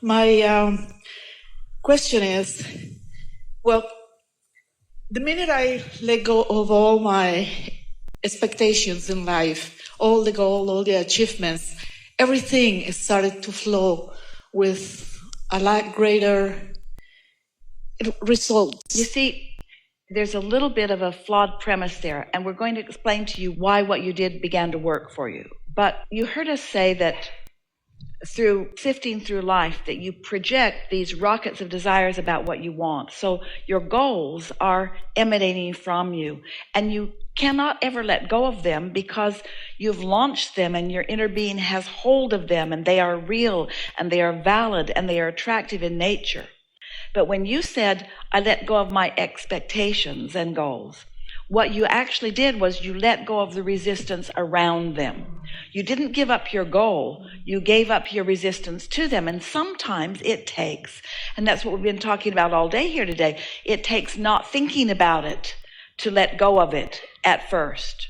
My question is, well, the minute I let go of all my expectations in life, all the goals, all the achievements, everything started to flow with a lot greater results. You see, there's a little bit of a flawed premise there, and we're going to explain to you why what you did began to work for you. But you heard us say that through sifting through life that you project these rockets of desires about what you want. So your goals are emanating from you, and you cannot ever let go of them because you've launched them and your inner being has hold of them, and they are real and they are valid and they are attractive in nature. But when you said, I let go of my expectations and goals, what you actually did was you let go of the resistance around them. You didn't give up your goal. You gave up your resistance to them. And sometimes it takes, and that's what we've been talking about all day here today, it takes not thinking about it to let go of it at first.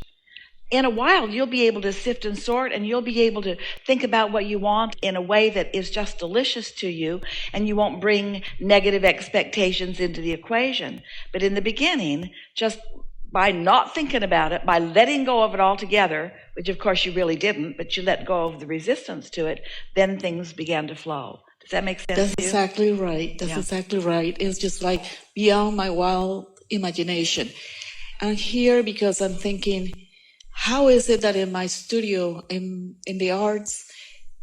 In a while, you'll be able to sift and sort, and you'll be able to think about what you want in a way that is just delicious to you, and you won't bring negative expectations into the equation. But in the beginning, just by not thinking about it, by letting go of it altogether, which of course you really didn't, but you let go of the resistance to it, then things began to flow. Does that make sense That's to you? exactly right. That's exactly right. It's just like beyond my wild imagination. I'm here because I'm thinking, how is it that in my studio, in the arts,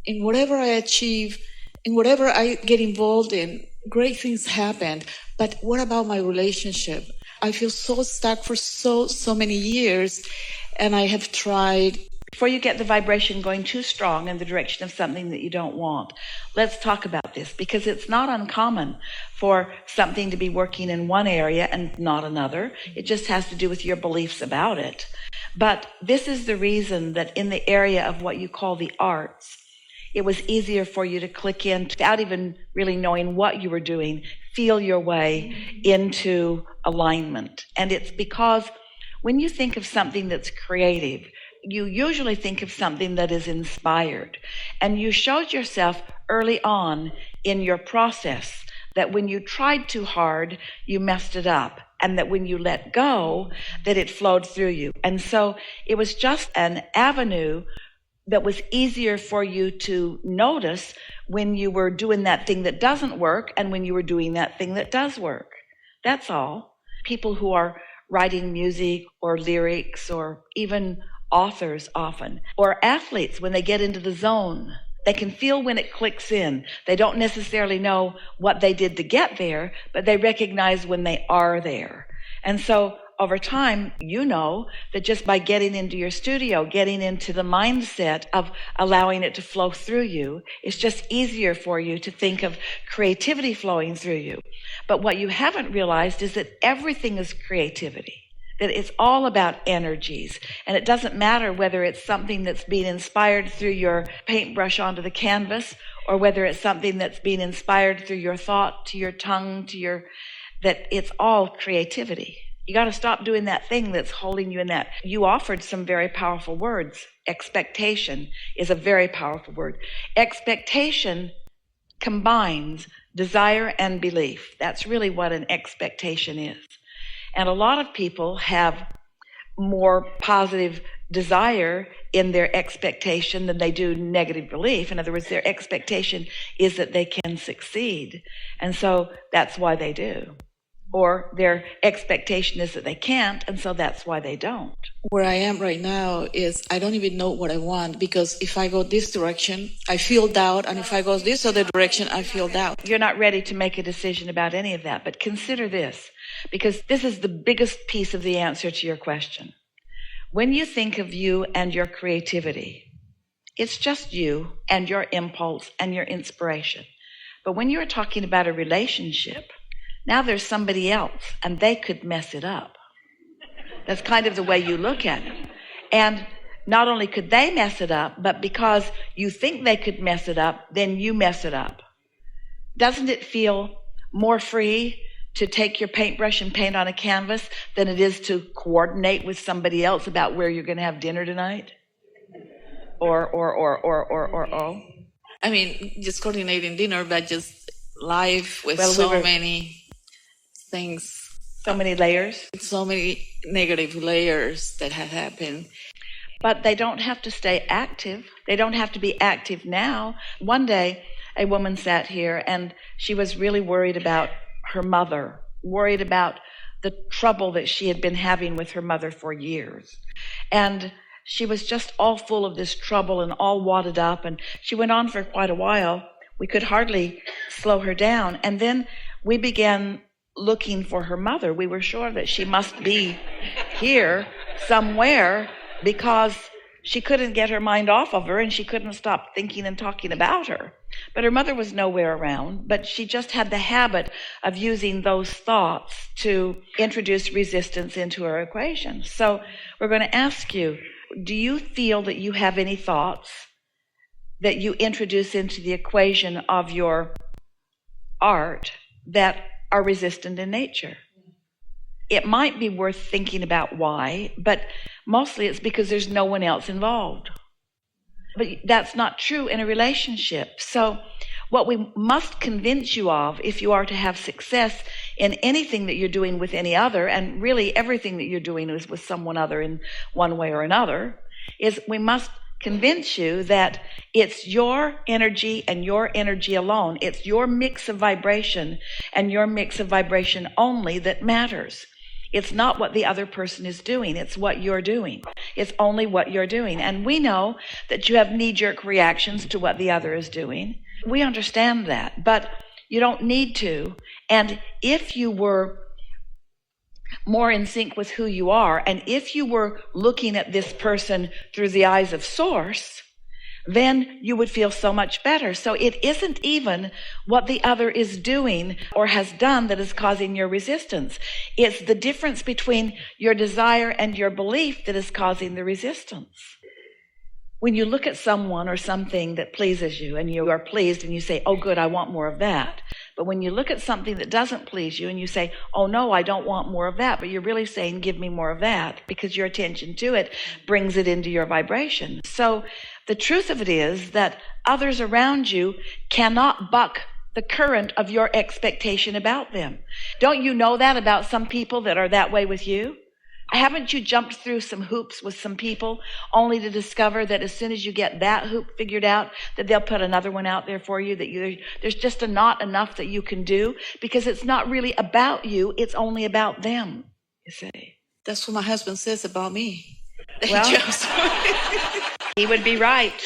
in whatever I achieve, in whatever I get involved in, great things happen. But what about my relationship? I feel so stuck for so many years, and I have tried. Before you get the vibration going too strong in the direction of something that you don't want, let's talk about this, because it's not uncommon for something to be working in one area and not another. It just has to do with your beliefs about it. But this is the reason that in the area of what you call the arts, it was easier for you to click in without even really knowing what you were doing, feel your way into alignment. And it's because when you think of something that's creative, you usually think of something that is inspired. And you showed yourself early on in your process that when you tried too hard, you messed it up. And that when you let go, that it flowed through you. And so it was just an avenue that was easier for you to notice when you were doing that thing that doesn't work and when you were doing that thing that does work. That's all. People who are writing music or lyrics or even authors often, or athletes, when they get into the zone, they can feel when it clicks in. They don't necessarily know what they did to get there, but they recognize when they are there. And so over time, you know that just by getting into your studio, getting into the mindset of allowing it to flow through you, it's just easier for you to think of creativity flowing through you. But what you haven't realized is that everything is creativity, that it's all about energies. And it doesn't matter whether it's something that's being inspired through your paintbrush onto the canvas, or whether it's something that's being inspired through your thought, to your tongue, that it's all creativity. You got to stop doing that thing that's holding you in that. You offered some very powerful words. Expectation is a very powerful word. Expectation combines desire and belief. That's really what an expectation is. And a lot of people have more positive desire in their expectation than they do negative belief. In other words, their expectation is that they can succeed. And so that's why they do. Or their expectation is that they can't, and so that's why they don't. Where I am right now is I don't even know what I want, because if I go this direction, I feel doubt, and if I go this other direction, I feel doubt. You're not ready to make a decision about any of that, but consider this, because this is the biggest piece of the answer to your question. When you think of you and your creativity, it's just you and your impulse and your inspiration. But when you're talking about a relationship, now there's somebody else, and they could mess it up. That's kind of the way you look at it. And not only could they mess it up, but because you think they could mess it up, then you mess it up. Doesn't it feel more free to take your paintbrush and paint on a canvas than it is to coordinate with somebody else about where you're going to have dinner tonight? Or. I mean, just coordinating dinner, but just life with many things. So many layers. So many negative layers that have happened. But they don't have to stay active. They don't have to be active now. One day, a woman sat here and she was really worried about her mother, worried about the trouble that she had been having with her mother for years. And she was just all full of this trouble and all wadded up. And she went on for quite a while. We could hardly slow her down. And then we began looking for her mother. We were sure that she must be here somewhere because she couldn't get her mind off of her and she couldn't stop thinking and talking about her. But her mother was nowhere around, but she just had the habit of using those thoughts to introduce resistance into her equation. So we're going to ask you, do you feel that you have any thoughts that you introduce into the equation of your art that are resistant in nature? It might be worth thinking about why, but mostly it's because there's no one else involved. But that's not true in a relationship. So what we must convince you of, if you are to have success in anything that you're doing with any other, and really everything that you're doing is with someone other in one way or another, is we must convince you that it's your energy and your energy alone. It's your mix of vibration and your mix of vibration only that matters. It's not what the other person is doing. It's what you're doing. It's only what you're doing. And we know that you have knee-jerk reactions to what the other is doing. We understand that, but you don't need to. And if you were more in sync with who you are, and if you were looking at this person through the eyes of Source, then you would feel so much better. So it isn't even what the other is doing or has done that is causing your resistance. It's the difference between your desire and your belief that is causing the resistance. When you look at someone or something that pleases you and you are pleased and you say, oh good, I want more of that. But when you look at something that doesn't please you and you say, oh no, I don't want more of that, but you're really saying, give me more of that, because your attention to it brings it into your vibration. So the truth of it is that others around you cannot buck the current of your expectation about them. Don't you know that about some people that are that way with you? Haven't you jumped through some hoops with some people only to discover that as soon as you get that hoop figured out, that they'll put another one out there for you, that there's just not enough that you can do, because it's not really about you, it's only about them, you see. That's what my husband says about me. Well, he would be right.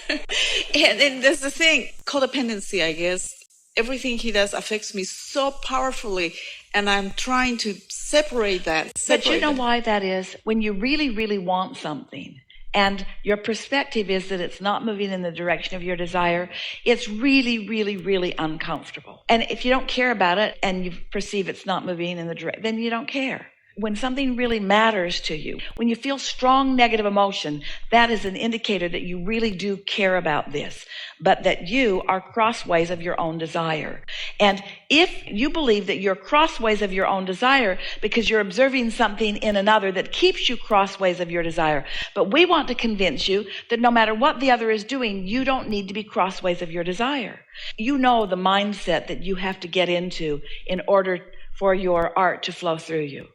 And that's the thing, codependency, I guess. Everything he does affects me so powerfully, and I'm trying to separate that. But you know why that is? When you really, really want something, and your perspective is that it's not moving in the direction of your desire, it's really, really, really uncomfortable. And if you don't care about it, and you perceive it's not moving in the direction, then you don't care. When something really matters to you, when you feel strong negative emotion, that is an indicator that you really do care about this, but that you are crossways of your own desire. And if you believe that you're crossways of your own desire because you're observing something in another that keeps you crossways of your desire, but we want to convince you that no matter what the other is doing, you don't need to be crossways of your desire. You know the mindset that you have to get into in order for your art to flow through you.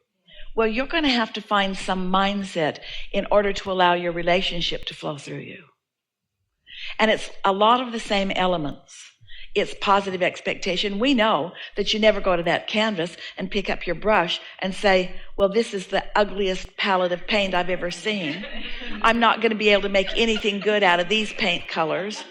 Well, you're going to have to find some mindset in order to allow your relationship to flow through you. And it's a lot of the same elements. It's positive expectation. We know that you never go to that canvas and pick up your brush and say, well, this is the ugliest palette of paint I've ever seen. I'm not going to be able to make anything good out of these paint colors.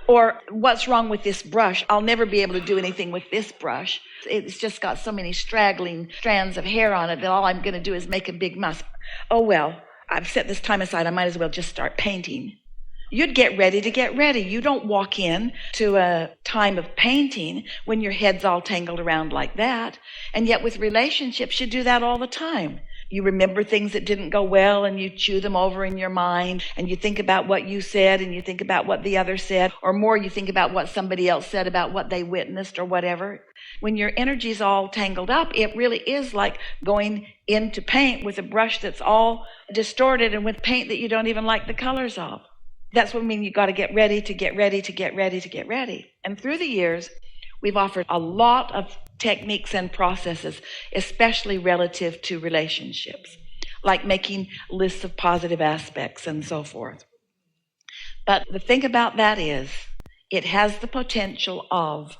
Or what's wrong with this brush? I'll never be able to do anything with this brush. It's just got so many straggling strands of hair on it that all I'm going to do is make a big mess. Oh, well, I've set this time aside. I might as well just start painting. You'd get ready to get ready. You don't walk in to a time of painting when your head's all tangled around like that. And yet with relationships, you do that all the time. You remember things that didn't go well and you chew them over in your mind, and you think about what you said and you think about what the other said, or more, you think about what somebody else said about what they witnessed or whatever. When your energy's all tangled up, it really is like going into paint with a brush that's all distorted and with paint that you don't even like the colors of. That's what I mean. You got to get ready to get ready to get ready to get ready. And through the years, we've offered a lot of techniques and processes, especially relative to relationships, like making lists of positive aspects and so forth. But the thing about that is, it has the potential of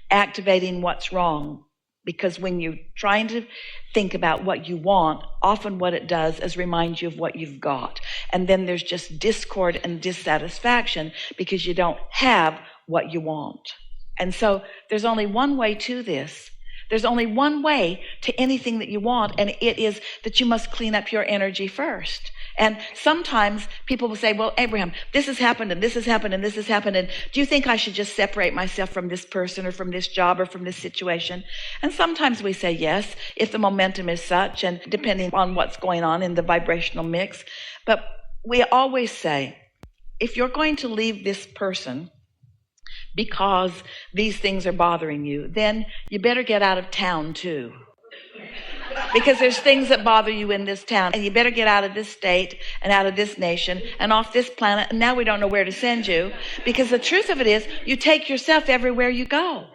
activating what's wrong. Because when you're trying to think about what you want, often what it does is remind you of what you've got. And then there's just discord and dissatisfaction because you don't have what you want. And so there's only one way to this. There's only one way to anything that you want, and it is that you must clean up your energy first. And sometimes people will say, well, Abraham, this has happened and this has happened and this has happened. And do you think I should just separate myself from this person or from this job or from this situation? And sometimes we say yes, if the momentum is such and depending on what's going on in the vibrational mix. But we always say, if you're going to leave this person because these things are bothering you, then you better get out of town too. Because there's things that bother you in this town, and you better get out of this state and out of this nation and off this planet, and now we don't know where to send you, because the truth of it is you take yourself everywhere you go.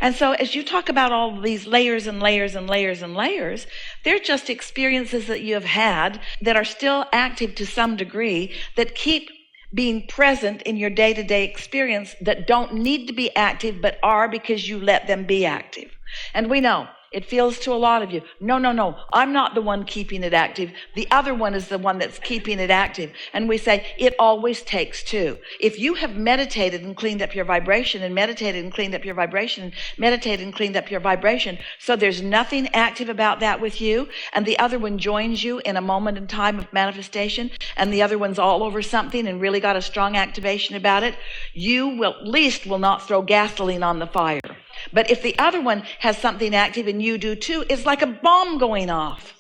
And so as you talk about all of these layers and layers and layers and layers, they're just experiences that you have had that are still active to some degree, that keep being present in your day-to-day experience, that don't need to be active but are because you let them be active. And we know it feels to a lot of you, no, I'm not the one keeping it active. The other one is the one that's keeping it active. And we say, it always takes two. If you have meditated and cleaned up your vibration and meditated and cleaned up your vibration and meditated and cleaned up your vibration, so there's nothing active about that with you, and the other one joins you in a moment in time of manifestation, and the other one's all over something and really got a strong activation about it, you will at least will not throw gasoline on the fire. But if the other one has something active and you do too, it's like a bomb going off.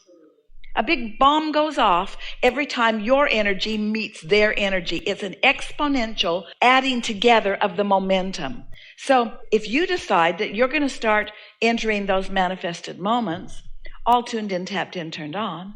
A big bomb goes off every time your energy meets their energy. It's an exponential adding together of the momentum. So if you decide that you're going to start entering those manifested moments, all tuned in, tapped in, turned on,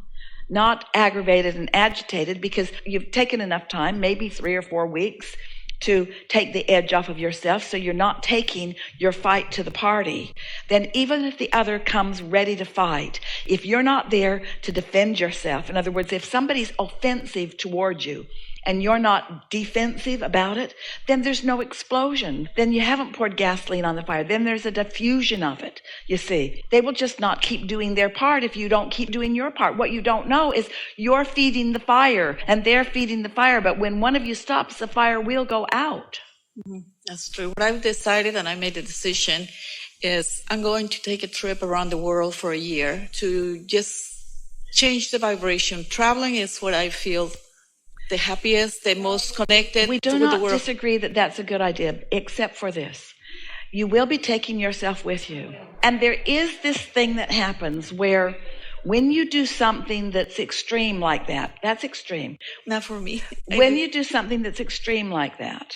not aggravated and agitated because you've taken enough time, maybe 3 or 4 weeks, to take the edge off of yourself, so you're not taking your fight to the party, then even if the other comes ready to fight, if you're not there to defend yourself, in other words, if somebody's offensive towards you and you're not defensive about it, then there's no explosion. Then you haven't poured gasoline on the fire. Then there's a diffusion of it, you see. They will just not keep doing their part if you don't keep doing your part. What you don't know is you're feeding the fire and they're feeding the fire. But when one of you stops, the fire will go out. That's true. What I've decided, and I made a decision, is I'm going to take a trip around the world for a year to just change the vibration. Traveling is what I feel the happiest, the most connected We do with the not world. disagree that that's a good idea, except for this. You will be taking yourself with you. And there is this thing that happens where when you do something that's extreme like that, that's extreme. Not for me. When you do something that's extreme like that,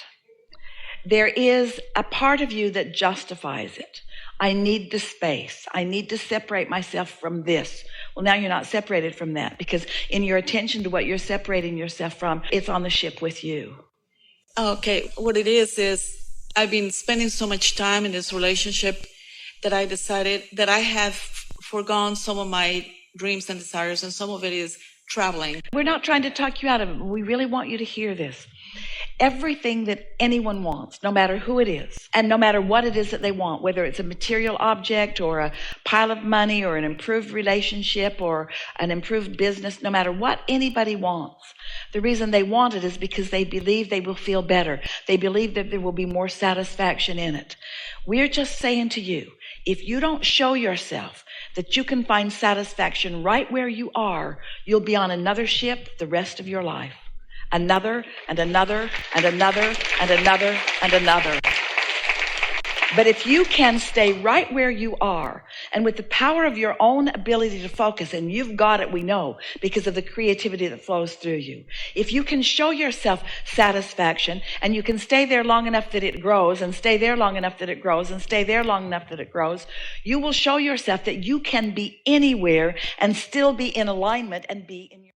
there is a part of you that justifies it. I need the space. I need to separate myself from this. Well, now you're not separated from that, because in your attention to what you're separating yourself from, it's on the ship with you. Okay, what it is I've been spending so much time in this relationship that I decided that I have forgone some of my dreams and desires, and some of it is traveling. We're not trying to talk you out of it. We really want you to hear this. Everything that anyone wants, no matter who it is, and no matter what it is that they want, whether it's a material object or a pile of money or an improved relationship or an improved business, no matter what anybody wants, the reason they want it is because they believe they will feel better. They believe that there will be more satisfaction in it. We're just saying to you, if you don't show yourself that you can find satisfaction right where you are, you'll be on another ship the rest of your life. Another and another and another and another and another. But if you can stay right where you are, and with the power of your own ability to focus, and you've got it, we know, because of the creativity that flows through you. If you can show yourself satisfaction, and you can stay there long enough that it grows, and stay there long enough that it grows, and stay there long enough that it grows, you will show yourself that you can be anywhere and still be in alignment and be in your